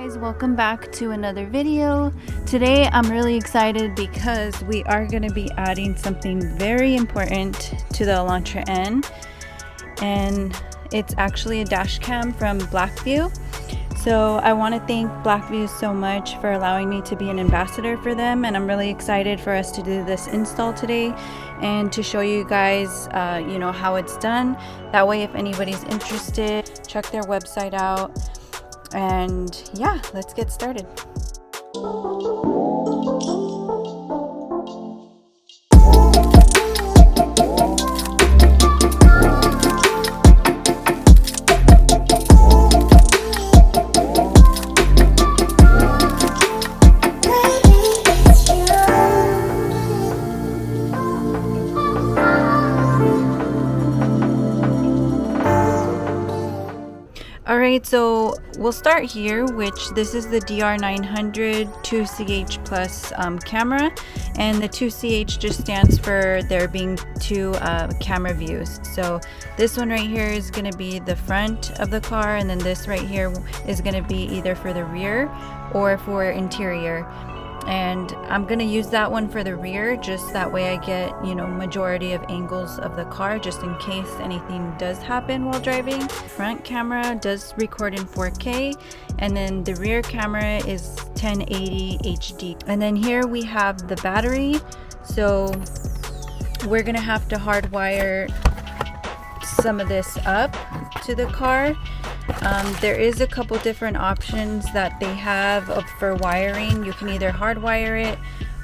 Guys, welcome back to another video. Today I'm really excited because we are going to be adding something very important to the Elantra N, and it's actually a dash cam from BlackVue. So I want to thank BlackVue so much for allowing me to be an ambassador for them, and I'm really excited for us to do this install today and to show you guys you know, how it's done. That way if anybody's interested, check their website out. And yeah, let's get started. Alright, so we'll start here, which this is the DR900X-2CH plus camera, and the 2CH just stands for there being two camera views. So this one right here is going to be the front of the car, and then this right here is going to be either for the rear or for interior. And I'm going to use that one for the rear, just that way I get, you know, majority of angles of the car, just in case anything does happen while driving. Front camera does record in 4K, and then the rear camera is 1080 HD. And then here we have the battery, so we're going to have to hardwire some of this up to the car. There is a couple different options that they have for wiring. You can either hardwire it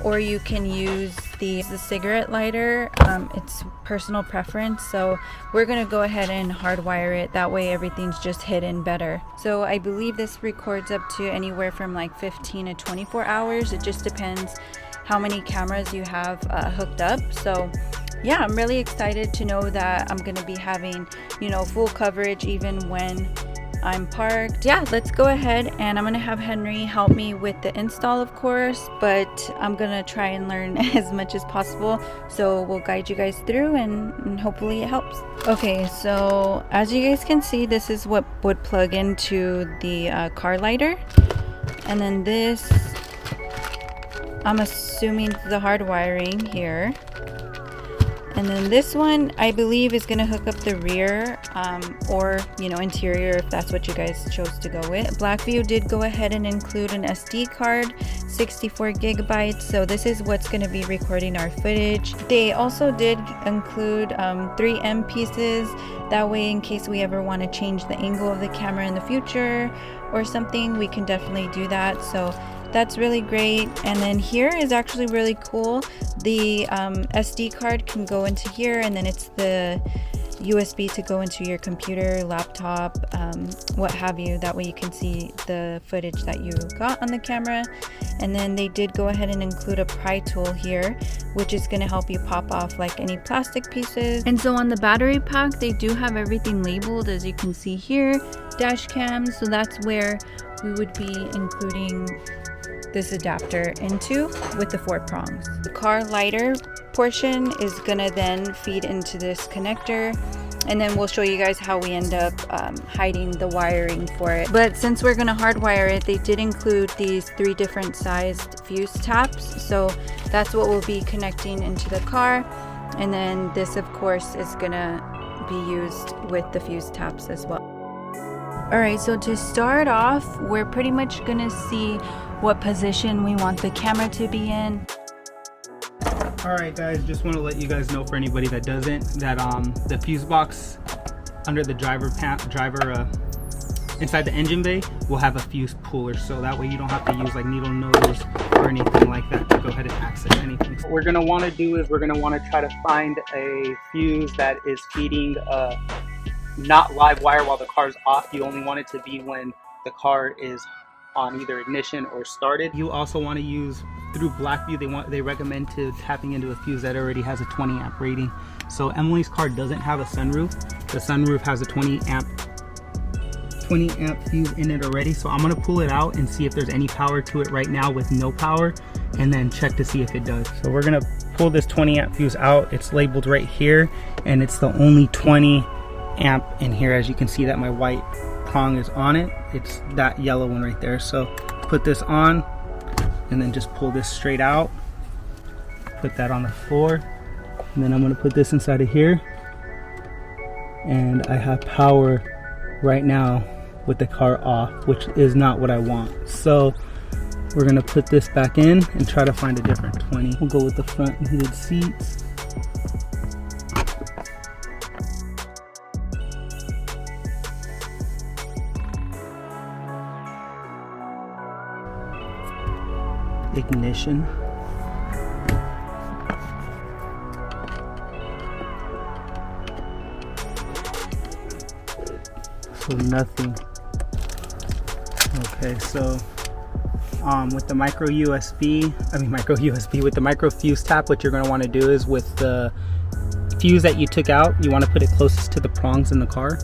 or you can use the cigarette lighter. It's personal preference, so we're gonna go ahead and hardwire it. That way everything's just hidden better. So I believe this records up to anywhere from like 15 to 24 hours. It just depends how many cameras you have hooked up. So yeah, I'm really excited to know that I'm gonna be having, you know, full coverage even when I'm parked. Yeah, let's go ahead, and I'm gonna have Henry help me with the install, of course, but I'm gonna try and learn as much as possible, so we'll guide you guys through and hopefully it helps. Okay, so as you guys can see, this is what would plug into the car lighter, and then this, I'm assuming the hard wiring here. And then this one, I believe, is going to hook up the rear or, you know, interior, if that's what you guys chose to go with. BlackVue did go ahead and include an SD card, 64 gigabytes. So this is what's going to be recording our footage. They also did include 3 M pieces. That way, in case we ever want to change the angle of the camera in the future or something, we can definitely do that. So that's really great. And then here is actually really cool. The SD card can go into here, and then it's the USB to go into your computer, laptop, what have you. That way you can see the footage that you got on the camera. And then they did go ahead and include a pry tool here, which is going to help you pop off like any plastic pieces. And so on the battery pack, they do have everything labeled, as you can see here, dash cams. So that's where we would be including this adapter into with the 4 prongs. The car lighter portion is gonna then feed into this connector, and then we'll show you guys how we end up hiding the wiring for it. But since we're gonna hardwire it, they did include these 3 different sized fuse taps, so that's what we'll be connecting into the car. And then this, of course, is gonna be used with the fuse taps as well. Alright, so to start off, we're pretty much gonna see what position we want the camera to be in. Alright guys, just want to let you guys know, for anybody that doesn't, that the fuse box under the inside the engine bay will have a fuse puller, so that way you don't have to use like needle nose or anything like that to go ahead and access anything. What we're going to want to do is we're going to want to try to find a fuse that is feeding not live wire while the car is off. You only want it to be when the car is on either ignition or started. You also want to use, through BlackVue, they recommend to tapping into a fuse that already has a 20 amp rating. So Emily's car doesn't have a sunroof. The sunroof has a 20 amp fuse in it already. So I'm going to pull it out and see if there's any power to it right now with no power, and then check to see if it does. So we're going to pull this 20 amp fuse out. It's labeled right here, and it's the only 20 amp in here. As you can see, that my white prong is on it. It's that yellow one right there. So put this on and then just pull this straight out. Put that on the floor. And then I'm gonna put this inside of here. And I have power right now with the car off, which is not what I want. So we're gonna put this back in and try to find a different 20. We'll go with the front and heated seats. Ignition. So nothing. Okay, so with the micro USB, with the micro fuse tap, what you're going to want to do is with the fuse that you took out, you want to put it closest to the prongs in the car.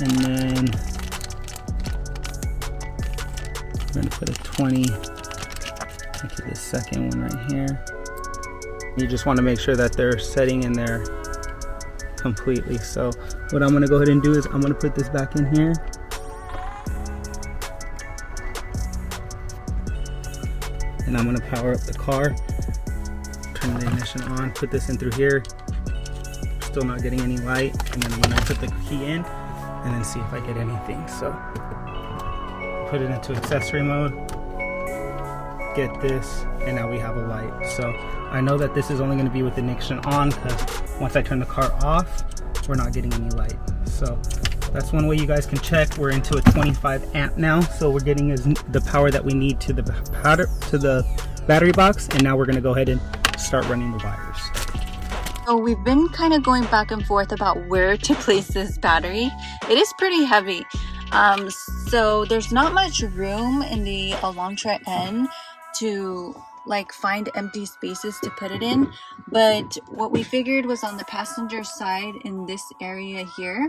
And then we're going to put a 20 into the second one right here. You just want to make sure that they're setting in there completely. So what I'm going to go ahead and do is I'm going to put this back in here. And I'm going to power up the car, turn the ignition on, put this in through here. Still not getting any light. And then I'm going to put the key in and then see if I get anything. So put it into accessory mode, get this, and now we have a light. So I know that this is only going to be with the ignition on, because once I turn the car off, we're not getting any light. So that's one way you guys can check. We're into a 25 amp now, so we're getting the power that we need to the battery box, and now we're going to go ahead and start running the wires. So we've been kind of going back and forth about where to place this battery. It is pretty heavy. So there's not much room in the Elantra N to like find empty spaces to put it in, but what we figured was on the passenger side in this area here,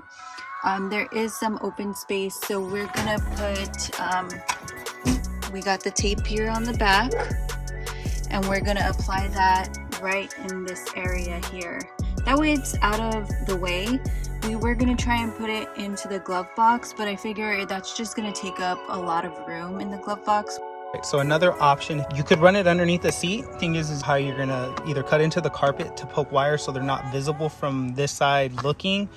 there is some open space. So we're gonna put we got the tape here on the back, and we're gonna apply that right in this area here. That way it's out of the way. We were gonna try and put it into the glove box, but I figure that's just gonna take up a lot of room in the glove box. So another option, you could run it underneath the seat. Thing is how you're gonna either cut into the carpet to poke wires so they're not visible from this side looking.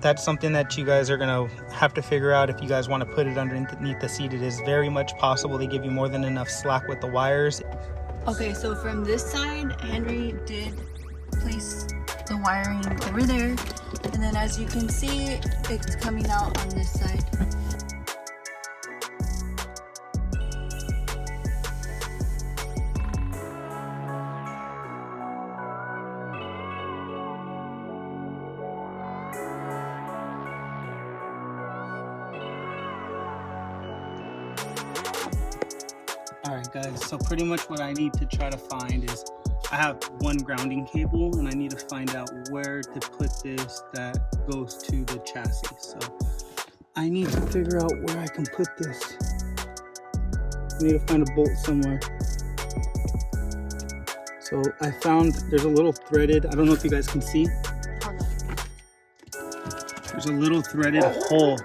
That's something that you guys are gonna have to figure out if you guys want to put it underneath the seat. It is very much possible. They give you more than enough slack with the wires. Okay, so from this side, Henry did place the wiring over there, and then as you can see, it's coming out on this side. Alright guys, so pretty much what I need to try to find is, I have one grounding cable and I need to find out where to put this that goes to the chassis. So I need to figure out where I can put this. I need to find a bolt somewhere. So I found there's a little threaded, I don't know if you guys can see. There's a little threaded hole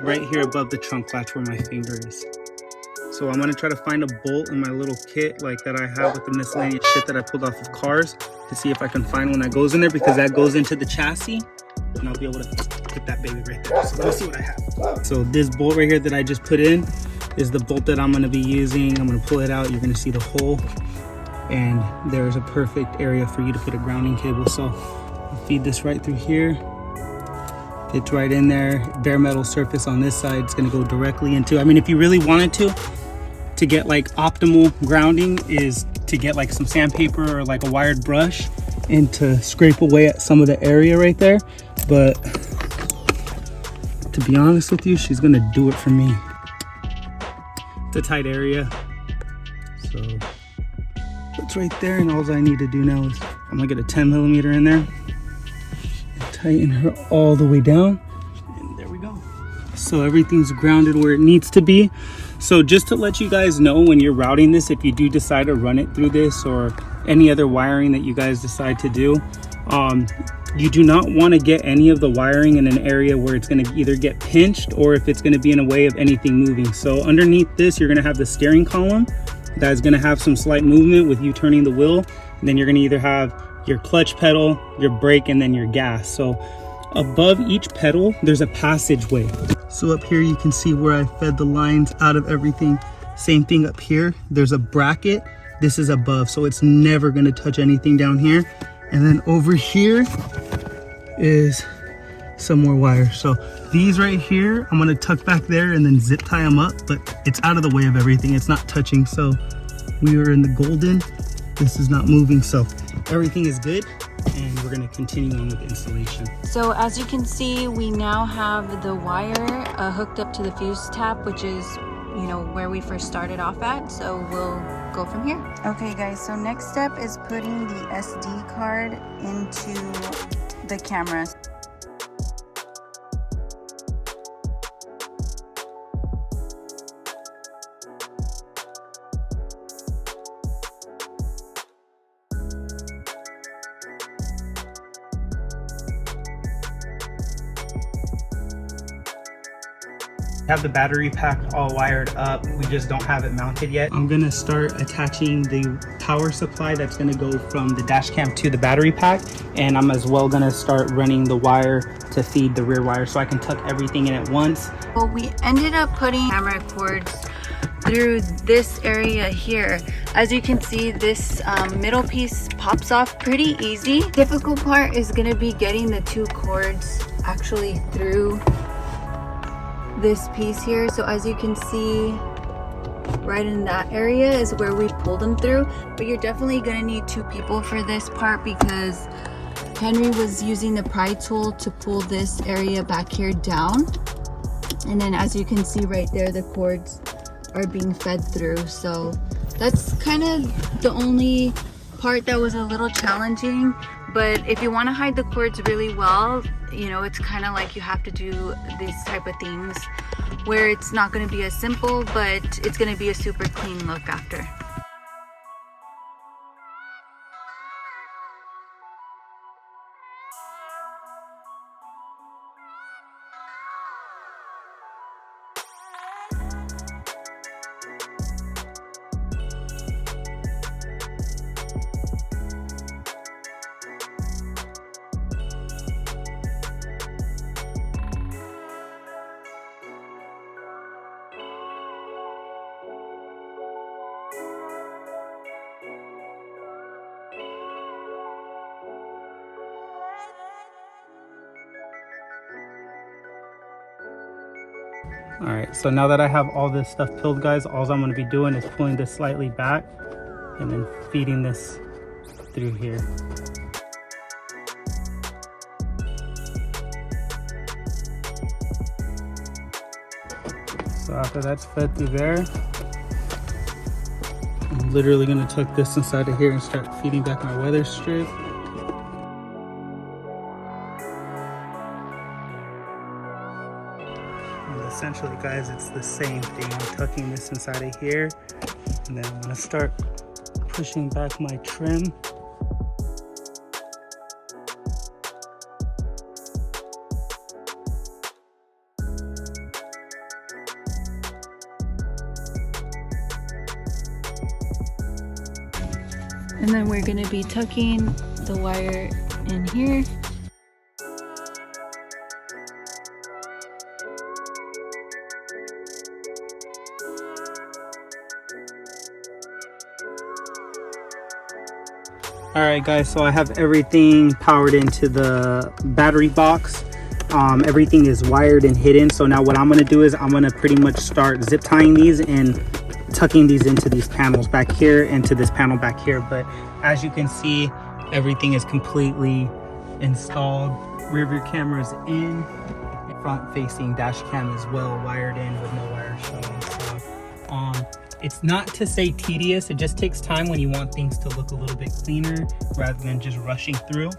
right here above the trunk latch where my finger is. So I'm gonna try to find a bolt in my little kit like that I have with the miscellaneous shit that I pulled off of cars to see if I can find one that goes in there, because that goes into the chassis and I'll be able to put that baby right there. So let's see what I have. So this bolt right here that I just put in is the bolt that I'm gonna be using. I'm gonna pull it out, you're gonna see the hole, and there's a perfect area for you to put a grounding cable. So I'll feed this right through here. Fits right in there. Bare metal surface on this side. It's gonna go directly into, I mean, if you really wanted to get like optimal grounding is to get like some sandpaper or like a wired brush and to scrape away at some of the area right there. But to be honest with you, she's gonna do it for me. It's a tight area. So it's right there, and all I need to do now is I'm gonna get a 10mm in there and tighten her all the way down. And there we go. So everything's grounded where it needs to be. So just to let you guys know, when you're routing this, if you do decide to run it through this or any other wiring that you guys decide to do, You do not want to get any of the wiring in an area where it's going to either get pinched or if it's going to be in a way of anything moving. So underneath this, you're going to have the steering column that is going to have some slight movement with you turning the wheel. And then you're going to either have your clutch pedal, your brake, and then your gas. So above each pedal, there's a passageway. So up here, you can see where I fed the lines out of everything. Same thing up here. There's a bracket. This is above, so it's never going to touch anything down here. And then over here is some more wire. So these right here, I'm gonna tuck back there and then zip tie them up, but it's out of the way of everything. It's not touching. So we are in the golden. This is not moving. So everything is good. And we're gonna continue on with installation. So as you can see, we now have the wire hooked up to the fuse tap, which is, you know, where we first started off at. So we'll go from here. Okay guys, so next step is putting the SD card into the camera. Have the battery pack all wired up. We just don't have it mounted yet. I'm gonna start attaching the power supply that's gonna go from the dash cam to the battery pack, and I'm as well gonna start running the wire to feed the rear wire so I can tuck everything in at once. Well, we ended up putting camera cords through this area here. As you can see, this middle piece pops off pretty easy. Difficult part is gonna be getting the two cords actually through this piece here. So as you can see, right in that area is where we pulled them through, but you're definitely gonna need two people for this part because Henry was using the pry tool to pull this area back here down, and then as you can see right there, the cords are being fed through. So that's kind of the only part that was a little challenging. But if you want to hide the cords really well, you know, it's kind of like you have to do these type of things where it's not going to be as simple, but it's going to be a super clean look after. All right, so now that I have all this stuff peeled, guys, all I'm gonna be doing is pulling this slightly back and then feeding this through here. So after that's fed through there, I'm literally gonna tuck this inside of here and start feeding back my weather strip. Essentially, guys, it's the same thing. I'm tucking this inside of here, and then I'm gonna start pushing back my trim. And then we're gonna be tucking the wire in here. Alright guys, so I have everything powered into the battery box. Everything is wired and hidden. So now what I'm going to do is I'm going to pretty much start zip tying these and tucking these into these panels back here, into this panel back here. But as you can see, everything is completely installed. Rear view cameras in, front facing dash cam as well, wired in with no wire showing. So it's not to say tedious, it just takes time when you want things to look a little bit cleaner rather than just rushing through.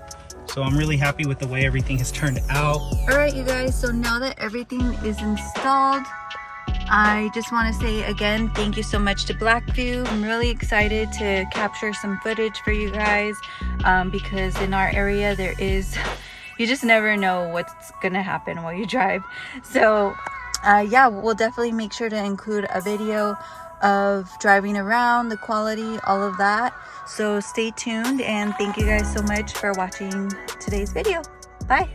So I'm really happy with the way everything has turned out. All right, you guys, so now that everything is installed, I just want to say again, thank you so much to BlackVue. I'm really excited to capture some footage for you guys because in our area there is, you just never know what's gonna happen while you drive. So yeah, we'll definitely make sure to include a video of driving around, the quality, all of that. So stay tuned, and thank you guys so much for watching today's video. Bye.